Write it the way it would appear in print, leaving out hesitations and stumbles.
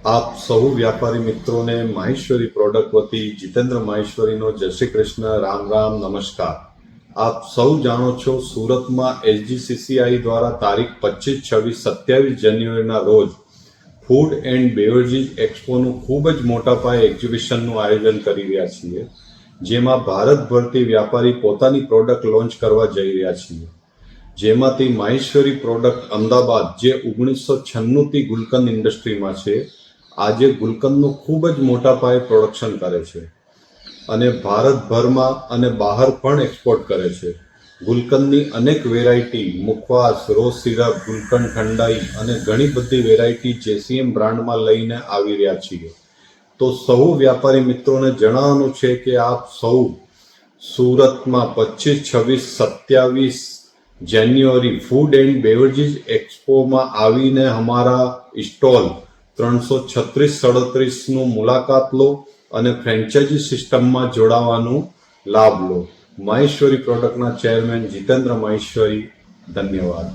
આપ સૌ વ્યાપારી મિત્રોને માહેશ્વરી પ્રોડક્ટ વતી જીતેન્દ્ર માહેશ્વરીનો જય શ્રી કૃષ્ણ, રામ રામ, નમસ્કાર। આપ સૌ જાણો છો, સુરતમાં એસજીસીસીઆઈ દ્વારા તારીખ 25, 26, 27 જાન્યુઆરીના રોજ ફૂડ એન્ડ બેવરેજીસ એક્સપોનું ખૂબ જ મોટા પાયે એક્ઝિબિશનનું આયોજન કરી રહ્યા છીએ, જેમાં ભારતભરથી વ્યાપારી પોતાની પ્રોડક્ટ લોન્ચ કરવા જઈ રહ્યા છીએ। જેમાંથી માહેશ્વરી પ્રોડક્ટ અમદાવાદ, જે 1996થી ગુલકંદ ઇન્ડસ્ટ્રીમાં છે, આજે ગુલકંદનું ખૂબ જ મોટા પાયે પ્રોડક્શન કરે છે અને ભારતભરમાં અને બહાર પણ એક્સપોર્ટ કરે છે। ગુલકંદની અનેક વેરાયટી, મુખવાસ, રોઝ સિરપ, ગુલકંદ ઠંડાઈ અને ઘણી બધી વેરાયટી જેસીએમ બ્રાન્ડમાં લઈને આવી રહ્યા છીએ। તો સૌ વ્યાપારી મિત્રોને જણાવવાનું છે કે આપ સૌ સુરતમાં 25, 26, 27 જાન્યુઆરી ફૂડ એન્ડ બેવરેજીસ એક્સપોમાં આવીને અમારા સ્ટોલ 336-37નું મુલાકાત લો અને ફ્રેન્ચાઇઝી સિસ્ટમમાં જોડાવાનું લાભ લો। માહેશ્વરી પ્રોડક્ટના ચેરમેન જીતેન્દ્ર માહેશ્વરી, ધન્યવાદ।